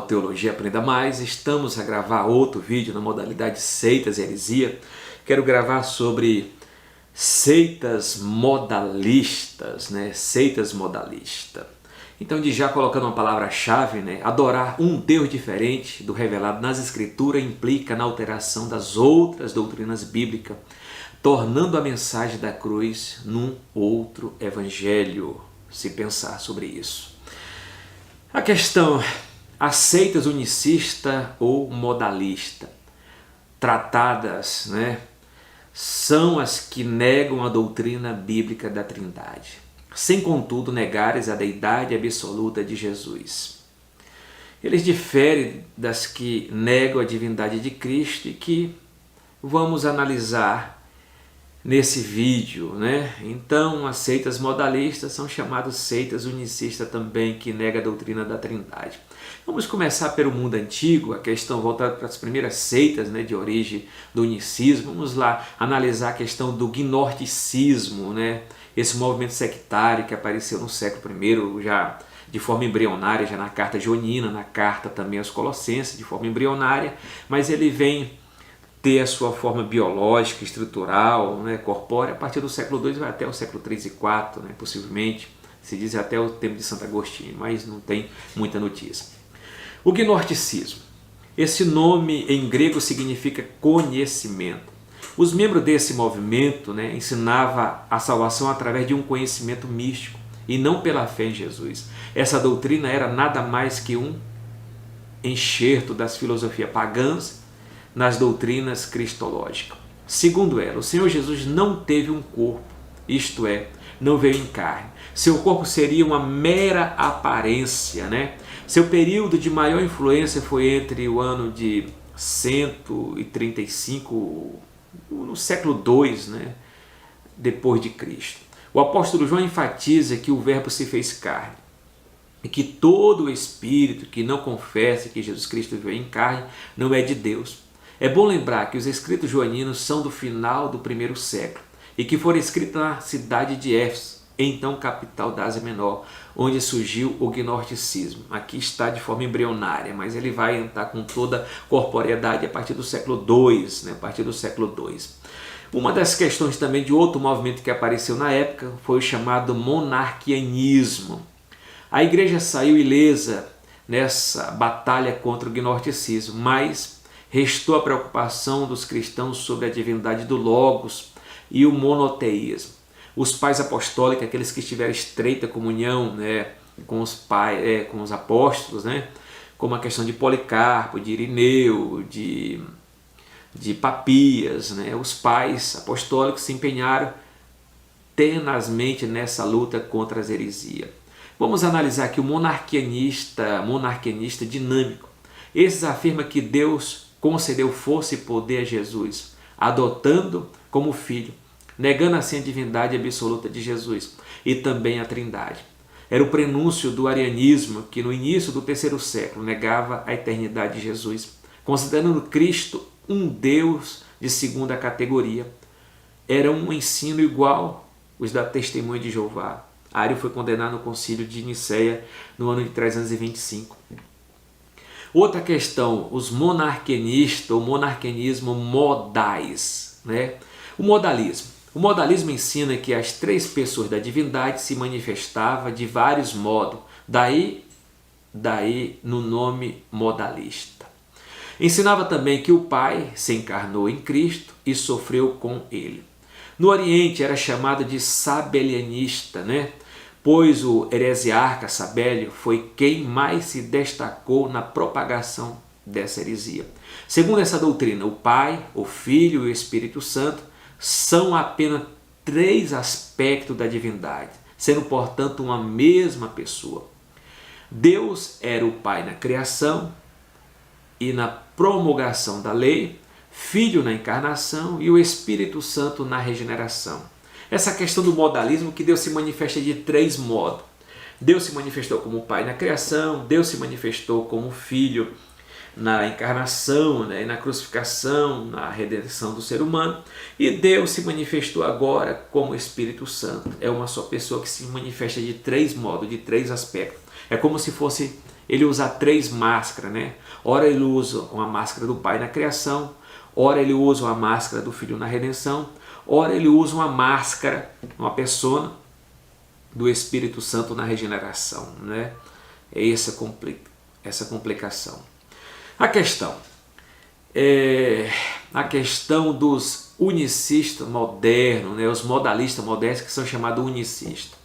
Teologia Aprenda Mais. Estamos a gravar outro vídeo na modalidade Seitas e Heresia. Quero gravar sobre seitas modalistas, né? Seitas modalistas. Então, de já colocando uma palavra-chave, né? Adorar um Deus diferente do revelado nas Escrituras implica na alteração das outras doutrinas bíblicas, tornando a mensagem da cruz num outro evangelho, se pensar sobre isso. A questão, as seitas unicista ou modalista, tratadas, né, são as que negam a doutrina bíblica da Trindade, sem contudo negares a deidade absoluta de Jesus. Eles diferem das que negam a divindade de Cristo e que vamos analisar nesse vídeo, né? Então, as seitas modalistas são chamadas seitas unicistas também, que nega a doutrina da Trindade. Vamos começar pelo mundo antigo, a questão voltada para as primeiras seitas, né, de origem do unicismo. Vamos lá analisar a questão do gnosticismo, né? Esse movimento sectário que apareceu no século I, já de forma embrionária, já na carta joanina, na carta também aos Colossenses, de forma embrionária, mas ele vem ter a sua forma biológica, estrutural, né, corpórea, a partir do século II vai até o século III e IV, né, possivelmente, se diz até o tempo de Santo Agostinho, mas não tem muita notícia. O gnosticismo, esse nome em grego significa conhecimento. Os membros desse movimento, né, ensinavam a salvação através de um conhecimento místico e não pela fé em Jesus. Essa doutrina era nada mais que um enxerto das filosofias pagãs nas doutrinas cristológicas. Segundo ela, o Senhor Jesus não teve um corpo, isto é, não veio em carne. Seu corpo seria uma mera aparência, né? Seu período de maior influência foi entre o ano de 135, no século II, né? Depois de Cristo. O apóstolo João enfatiza que o verbo se fez carne e que todo espírito que não confessa que Jesus Cristo veio em carne não é de Deus. É bom lembrar que os escritos joaninos são do final do I século e que foram escritos na cidade de Éfeso, então capital da Ásia Menor, onde surgiu o gnosticismo. Aqui está de forma embrionária, mas ele vai entrar com toda corporeidade a partir do século II, né? A partir do século II. Uma das questões também de outro movimento que apareceu na época foi o chamado monarquianismo. A igreja saiu ilesa nessa batalha contra o gnosticismo, mas restou a preocupação dos cristãos sobre a divindade do Logos e o monoteísmo. Os pais apostólicos, aqueles que tiveram estreita comunhão, né, com os apóstolos, né, como a questão de Policarpo, de Irineu, de Papias, né, os pais apostólicos se empenharam tenazmente nessa luta contra as heresias. Vamos analisar aqui o monarquianista dinâmico. Esses afirmam que Deus concedeu força e poder a Jesus, adotando como filho, negando assim a divindade absoluta de Jesus e também a Trindade. Era o prenúncio do arianismo que no início do III século negava a eternidade de Jesus, considerando Cristo um Deus de segunda categoria. Era um ensino igual os da Testemunha de Jeová. Ário foi condenado no concílio de Nicéia no ano de 325. Outra questão, os monarquianistas, o monarquianismo modais, né? O modalismo ensina que as três pessoas da divindade se manifestavam de vários modos, daí no nome modalista. Ensinava também que o Pai se encarnou em Cristo e sofreu com ele. No Oriente era chamado de sabelianista, né? Pois o heresiarca Sabélio foi quem mais se destacou na propagação dessa heresia. Segundo essa doutrina, o Pai, o Filho e o Espírito Santo são apenas três aspectos da divindade, sendo, portanto, uma mesma pessoa. Deus era o Pai na criação e na promulgação da lei, Filho na encarnação e o Espírito Santo na regeneração. Essa questão do modalismo, que Deus se manifesta de três modos. Deus se manifestou como Pai na criação, Deus se manifestou como Filho na encarnação, né, na crucificação, na redenção do ser humano, e Deus se manifestou agora como Espírito Santo. É uma só pessoa que se manifesta de três modos, de três aspectos. É como se fosse ele usa três máscaras, né? Ora ele usa uma máscara do Pai na criação, ora ele usa uma máscara do Filho na redenção, ora ele usa uma máscara, uma persona do Espírito Santo na regeneração, né? É essa complicação. A questão dos unicistas modernos, né? Os modalistas modernos que são chamados unicistas.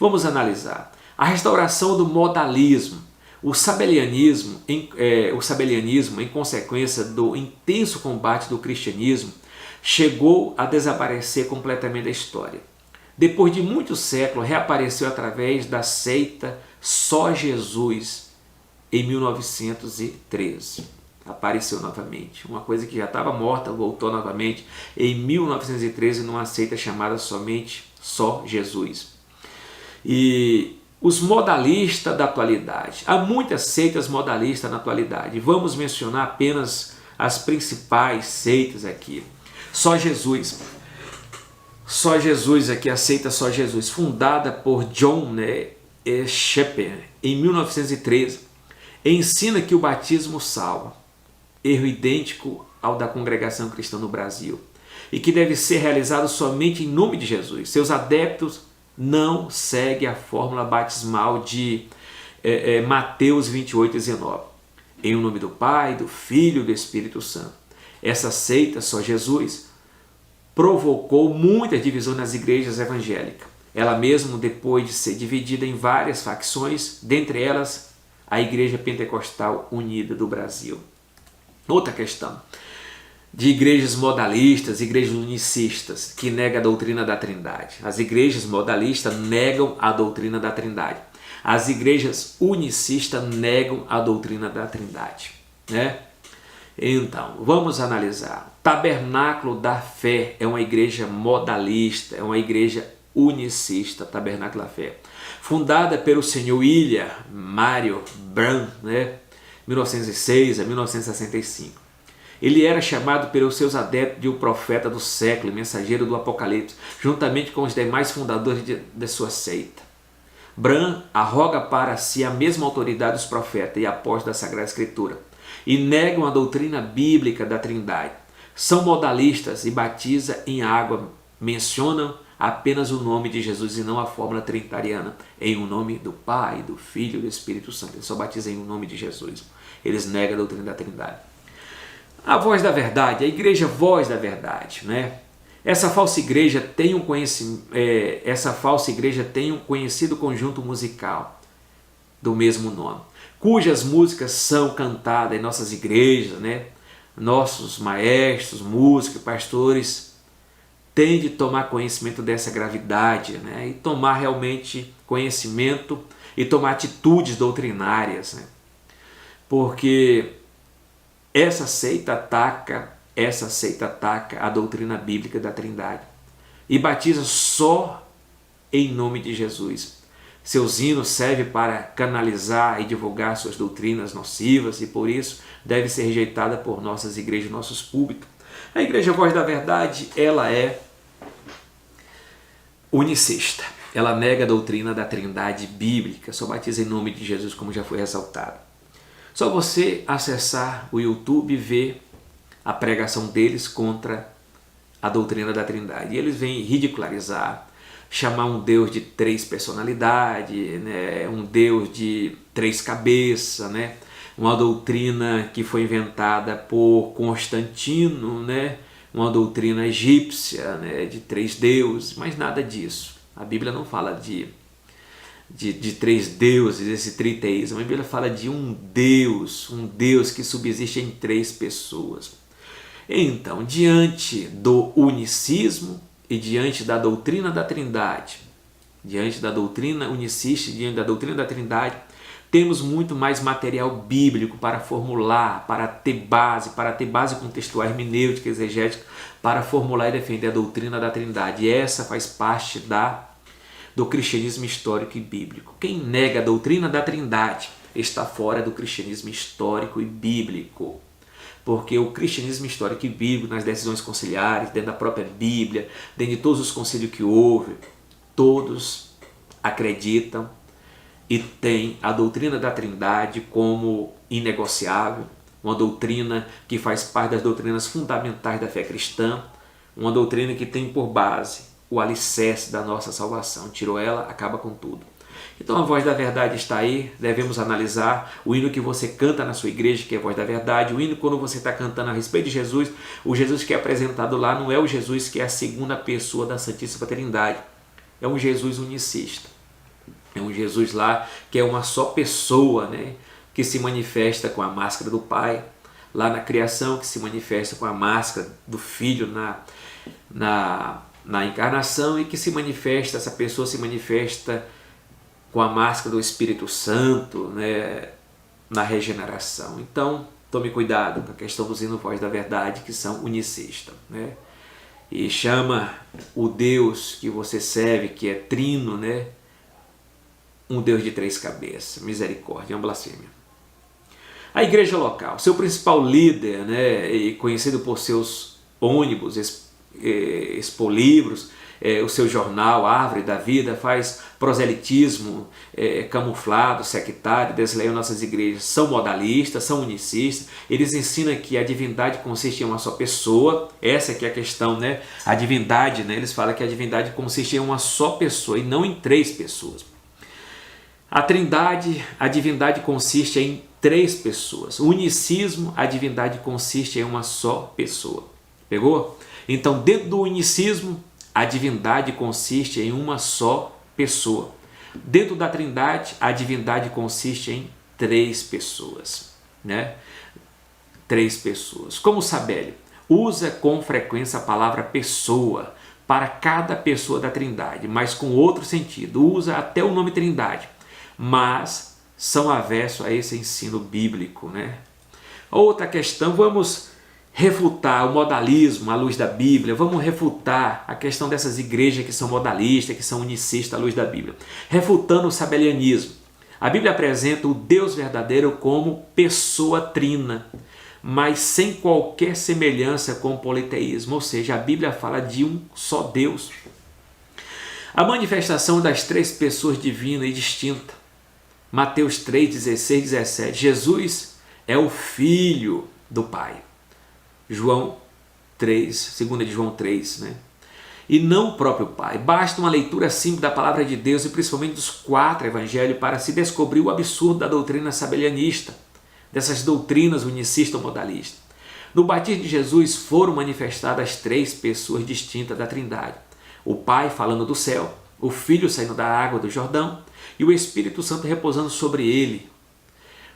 Vamos analisar. A restauração do modalismo, o sabelianismo, em consequência do intenso combate do cristianismo, chegou a desaparecer completamente da história. Depois de muitos séculos, reapareceu através da seita Só Jesus, em 1913. Apareceu novamente. Uma coisa que já estava morta, voltou novamente em 1913 numa seita chamada somente Só Jesus. E os modalistas da atualidade. Há muitas seitas modalistas na atualidade. Vamos mencionar apenas as principais seitas aqui. Só Jesus. Só Jesus aqui, a seita Só Jesus, fundada por John Shepherd em 1913, ensina que o batismo salva, erro idêntico ao da congregação cristã no Brasil, e que deve ser realizado somente em nome de Jesus. Seus adeptos não seguem a fórmula batismal de Mateus 28:19, em nome do Pai, do Filho e do Espírito Santo. Essa seita Só Jesus provocou muitas divisões nas igrejas evangélicas. Ela mesmo, depois de ser dividida em várias facções, dentre elas a Igreja Pentecostal Unida do Brasil. Outra questão de igrejas modalistas, igrejas unicistas, que negam a doutrina da Trindade. As igrejas modalistas negam a doutrina da Trindade. As igrejas unicistas negam a doutrina da Trindade, né? Então, vamos analisar. Tabernáculo da Fé é uma igreja modalista, é uma igreja unicista, Tabernáculo da Fé, fundada pelo senhor William Marion Branham, né? 1906 a 1965. Ele era chamado pelos seus adeptos de o profeta do século, mensageiro do Apocalipse, juntamente com os demais fundadores de sua seita. Branham arroga para si a mesma autoridade dos profetas e apóstolos da Sagrada Escritura e negam a doutrina bíblica da Trindade. São modalistas e batizam em água, mencionam apenas o nome de Jesus e não a fórmula trinitariana, em o nome do Pai, do Filho e do Espírito Santo. Eles só batizam em o nome de Jesus. Eles negam a doutrina da Trindade. A Voz da Verdade, a igreja Voz da Verdade, né? Essa falsa igreja tem um conhecido conjunto musical do mesmo nome, cujas músicas são cantadas em nossas igrejas, né? Nossos maestros, músicos, pastores têm de tomar conhecimento dessa gravidade, né? E tomar realmente conhecimento e tomar atitudes doutrinárias, né? Porque essa seita ataca a doutrina bíblica da Trindade e batiza só em nome de Jesus. Seus hinos servem para canalizar e divulgar suas doutrinas nocivas e por isso deve ser rejeitada por nossas igrejas, nossos púlpitos. A igreja Voz da Verdade, ela é unicista. Ela nega a doutrina da Trindade bíblica, só batiza em nome de Jesus, como já foi ressaltado. Só você acessar o YouTube e ver a pregação deles contra a doutrina da Trindade. E eles vêm ridicularizar, chamar um Deus de três personalidades, né? Um Deus de três cabeças, né? Uma doutrina que foi inventada por Constantino, né? Uma doutrina egípcia, né? De três deuses, mas nada disso. A Bíblia não fala de três deuses, esse triteísmo. A Bíblia fala de um Deus que subsiste em três pessoas. Então, diante do unicismo e diante da doutrina da Trindade, diante da doutrina unicista, diante da doutrina da Trindade, temos muito mais material bíblico para formular, para ter base contextual, hermenêutica, exegética, para formular e defender a doutrina da Trindade. E essa faz parte do cristianismo histórico e bíblico. Quem nega a doutrina da Trindade está fora do cristianismo histórico e bíblico. Porque o cristianismo histórico e bíblico, nas decisões conciliares, dentro da própria Bíblia, dentro de todos os concílios que houve, todos acreditam e tem a doutrina da Trindade como inegociável, uma doutrina que faz parte das doutrinas fundamentais da fé cristã, uma doutrina que tem por base o alicerce da nossa salvação. Tirou ela, acaba com tudo. Então a voz da verdade está aí, devemos analisar o hino que você canta na sua igreja, que é a voz da verdade, o hino quando você está cantando a respeito de Jesus, o Jesus que é apresentado lá não é o Jesus que é a segunda pessoa da Santíssima Trindade, é um Jesus unicista, é um Jesus lá que é uma só pessoa, né? Que se manifesta com a máscara do Pai, lá na criação, que se manifesta com a máscara do Filho na encarnação e que se manifesta, essa pessoa se manifesta com a máscara do Espírito Santo, né, na regeneração. Então, tome cuidado com a questão dos hinos voz da verdade, que são unicistas, né? E chama o Deus que você serve, que é trino, né, um Deus de 3 cabeças. Misericórdia, é uma blasfêmia. A igreja local, seu principal líder, né, e conhecido por seus ônibus, expolibros, o seu jornal, Árvore da Vida, faz proselitismo camuflado, sectário, desleal nossas igrejas. São modalistas, são unicistas, eles ensinam que a divindade consiste em uma só pessoa, essa aqui é a questão, né? A divindade, né? Eles falam que a divindade consiste em uma só pessoa e não em 3 pessoas. A Trindade, a divindade consiste em 3 pessoas. O unicismo, a divindade consiste em uma só pessoa. Pegou? Então, dentro do unicismo, a divindade consiste em uma só pessoa. Dentro da Trindade, a divindade consiste em 3 pessoas, né? 3 pessoas. Como Sabélio usa com frequência a palavra pessoa para cada pessoa da Trindade, mas com outro sentido. Usa até o nome Trindade, mas são avessos a esse ensino bíblico, né? Outra questão, vamos refutar o modalismo à luz da Bíblia, vamos refutar a questão dessas igrejas que são modalistas, que são unicistas à luz da Bíblia, refutando o sabelianismo. A Bíblia apresenta o Deus verdadeiro como pessoa trina, mas sem qualquer semelhança com o politeísmo, ou seja, a Bíblia fala de um só Deus. A manifestação das 3 pessoas divinas e distintas, Mateus 3, 16, 17, Jesus é o Filho do Pai. João 3, 2 de João 3, né? E não o próprio Pai. Basta uma leitura simples da palavra de Deus e principalmente dos 4 evangelhos para se descobrir o absurdo da doutrina sabelianista, dessas doutrinas unicistas ou modalistas. No batismo de Jesus foram manifestadas as 3 pessoas distintas da Trindade. O Pai falando do céu, o Filho saindo da água do Jordão e o Espírito Santo repousando sobre ele.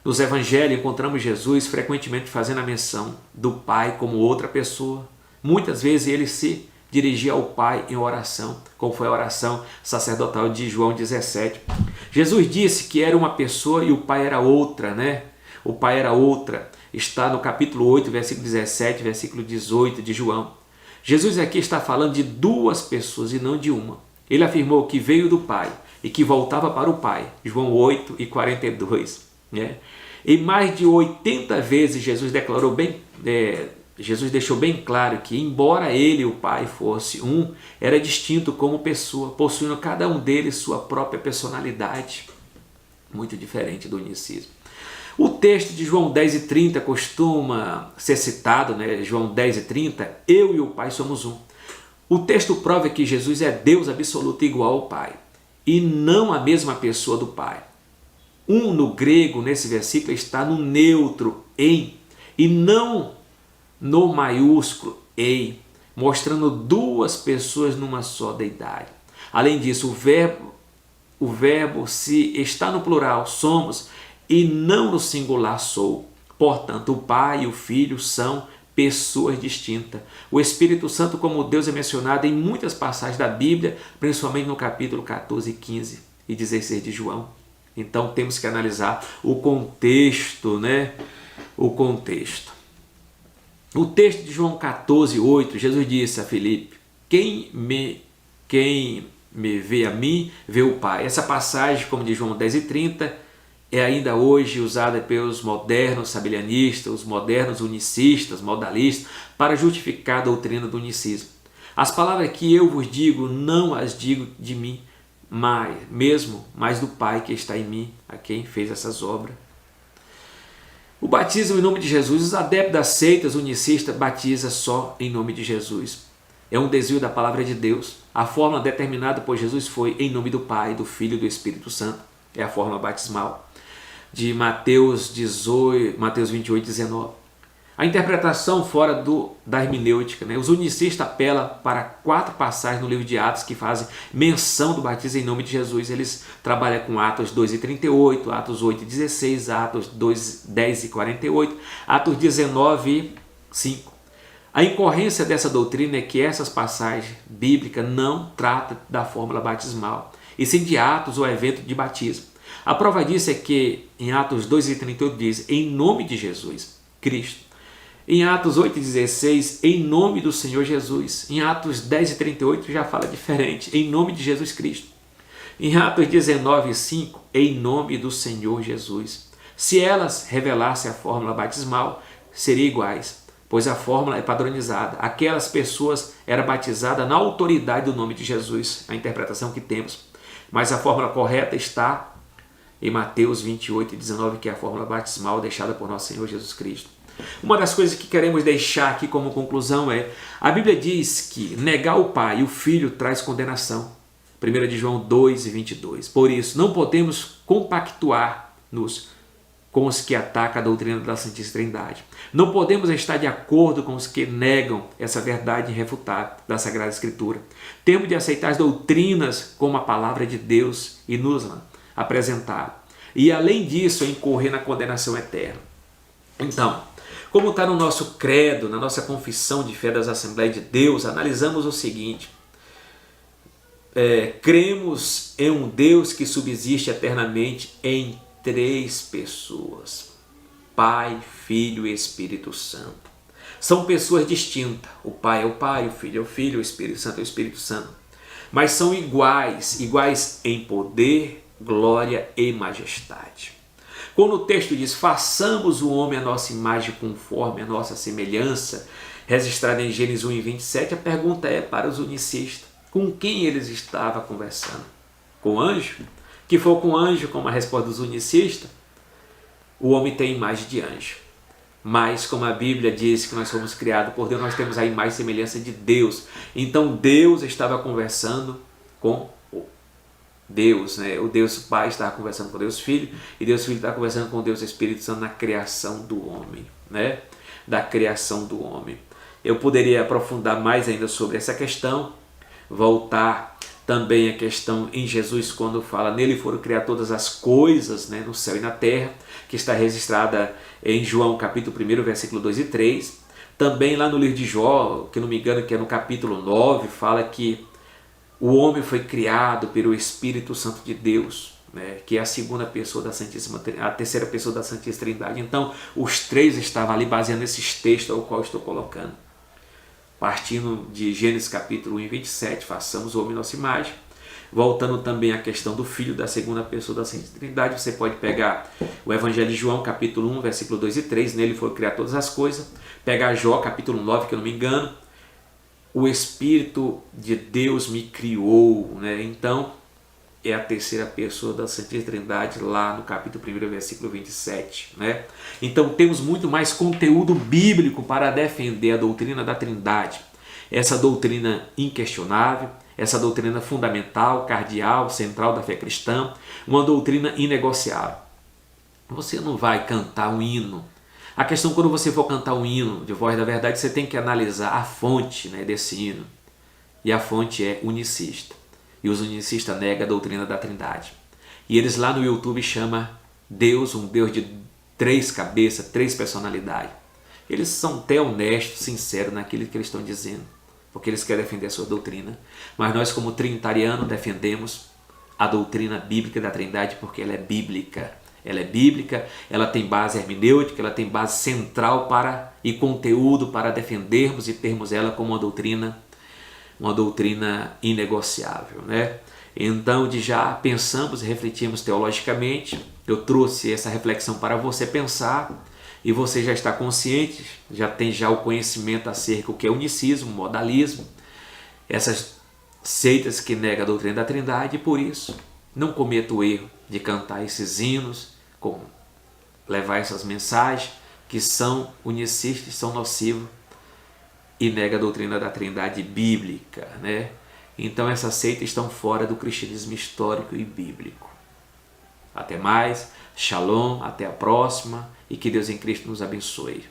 Nos evangelhos encontramos Jesus frequentemente fazendo a menção do Pai como outra pessoa. Muitas vezes ele se dirigia ao Pai em oração, como foi a oração sacerdotal de João 17. Jesus disse que era uma pessoa e o Pai era outra, né? O Pai era outra. Está no capítulo 8, versículo 17, versículo 18 de João. Jesus aqui está falando de 2 pessoas e não de uma. Ele afirmou que veio do Pai e que voltava para o Pai. João 8 e 42. Né? E mais de 80 vezes Jesus deixou bem claro que, embora ele e o Pai fosse um, era distinto como pessoa, possuindo cada um deles sua própria personalidade, muito diferente do unicismo. O texto de João 10 e 30 costuma ser citado, né? João 10 e 30, eu e o Pai somos um. O texto prova que Jesus é Deus absoluto igual ao Pai, e não a mesma pessoa do Pai. Um no grego, nesse versículo, está no neutro, em, e não no maiúsculo, ei, mostrando 2 pessoas numa só deidade. Além disso, o verbo se está no plural, somos, e não no singular, sou. Portanto, o Pai e o Filho são pessoas distintas. O Espírito Santo como Deus é mencionado em muitas passagens da Bíblia, principalmente no capítulo 14, 15 e 16 de João. Então temos que analisar o contexto, né? O contexto. O texto de João 14, 8, Jesus disse a Filipe, quem me vê a mim, vê o Pai. Essa passagem, como de João 10 e 30, é ainda hoje usada pelos modernos sabelianistas, os modernos unicistas, modalistas, para justificar a doutrina do unicismo. As palavras que eu vos digo, não as digo de mim, mais do Pai que está em mim, a quem fez essas obras. O batismo em nome de Jesus, os adeptos das seitas unicistas batizam só em nome de Jesus. É um desvio da palavra de Deus. A fórmula determinada por Jesus foi em nome do Pai, do Filho e do Espírito Santo. É a fórmula batismal de Mateus 28, 19. A interpretação fora da hermenêutica, né? Os unicistas apelam para 4 passagens no livro de Atos que fazem menção do batismo em nome de Jesus. Eles trabalham com Atos 2 e 38, Atos 8 e 16, Atos 2, 10 e 48, Atos 19 e 5. A incorrência dessa doutrina é que essas passagens bíblicas não tratam da fórmula batismal, e sim de atos ou evento de batismo. A prova disso é que em Atos 2 e 38 diz, em nome de Jesus Cristo. Em Atos 8 e 16, em nome do Senhor Jesus. Em Atos 10 e 38 já fala diferente, em nome de Jesus Cristo. Em Atos 19 e 5, em nome do Senhor Jesus. Se elas revelassem a fórmula batismal, seriam iguais, pois a fórmula é padronizada. Aquelas pessoas eram batizadas na autoridade do nome de Jesus, a interpretação que temos. Mas a fórmula correta está em Mateus 28 e 19, que é a fórmula batismal deixada por nosso Senhor Jesus Cristo. Uma das coisas que queremos deixar aqui como conclusão é, a Bíblia diz que negar o Pai e o Filho traz condenação. 1 de João 2 e 22. Por isso, não podemos compactuar-nos com os que atacam a doutrina da Santíssima Trindade. Não podemos estar de acordo com os que negam essa verdade irrefutável da Sagrada Escritura. Temos de aceitar as doutrinas como a palavra de Deus e nos apresentar. E além disso, incorrer na condenação eterna. Então, como está no nosso credo, na nossa confissão de fé das Assembleias de Deus, analisamos o seguinte: cremos em um Deus que subsiste eternamente em 3 pessoas, Pai, Filho e Espírito Santo. São pessoas distintas, o Pai é o Pai, o Filho é o Filho, o Espírito Santo é o Espírito Santo, mas são iguais em poder, glória e majestade. Quando o texto diz, façamos o homem a nossa imagem conforme a nossa semelhança, registrada em Gênesis 1 e 27, a pergunta é para os unicistas, com quem eles estavam conversando? Com o anjo? Que for com o anjo, como a resposta dos unicistas, o homem tem imagem de anjo. Mas como a Bíblia diz que nós fomos criados por Deus, nós temos a imagem e semelhança de Deus. Então Deus estava conversando com Deus, né? O Deus Pai estava conversando com Deus Filho, e Deus Filho estava conversando com Deus Espírito Santo na criação do homem, né? Da criação do homem. Eu poderia aprofundar mais ainda sobre essa questão, voltar também a questão em Jesus quando fala, nele foram criadas todas as coisas, né? No céu e na terra, que está registrada em João capítulo 1, versículo 2 e 3. Também lá no livro de Jó, que não me engano que é no capítulo 9, fala que o homem foi criado pelo Espírito Santo de Deus, né, que é a segunda pessoa da Santíssima, a terceira pessoa da Santíssima Trindade. Então, os 3 estavam ali baseando nesses textos ao qual estou colocando. Partindo de Gênesis capítulo 1 e 27, façamos o homem nossa imagem. Voltando também à questão do Filho, da segunda pessoa da Santíssima Trindade, você pode pegar o Evangelho de João, capítulo 1, versículo 2 e 3, nele foram criadas todas as coisas. Pegar Jó, capítulo 9, que eu não me engano, o Espírito de Deus me criou, né? Então, é a terceira pessoa da Santíssima Trindade, lá no capítulo 1, versículo 27. Né? Então, temos muito mais conteúdo bíblico para defender a doutrina da Trindade. Essa doutrina inquestionável, essa doutrina fundamental, cardeal, central da fé cristã, uma doutrina inegociável. Você não vai cantar um hino. A questão, quando você for cantar um hino de voz da verdade, você tem que analisar a fonte, né, desse hino. E a fonte é unicista. E os unicistas negam a doutrina da Trindade. E eles lá no YouTube chamam Deus um Deus de 3 cabeças, 3 personalidades. Eles são até honestos, sinceros naquilo que eles estão dizendo, porque eles querem defender a sua doutrina. Mas nós, como trinitarianos, defendemos a doutrina bíblica da Trindade porque ela é bíblica. Ela é bíblica, ela tem base hermenêutica, ela tem base central e conteúdo para defendermos e termos ela como uma doutrina inegociável, né? Então, de já pensamos e refletimos teologicamente, eu trouxe essa reflexão para você pensar, e você já está consciente, já tem já o conhecimento acerca do que é unicismo, modalismo, essas seitas que negam a doutrina da Trindade, e por isso não cometa o erro de cantar esses hinos, levar essas mensagens que são unicistas, são nocivos e nega a doutrina da Trindade bíblica, né? Então essas seitas estão fora do cristianismo histórico e bíblico. Até mais, shalom, até a próxima e que Deus em Cristo nos abençoe.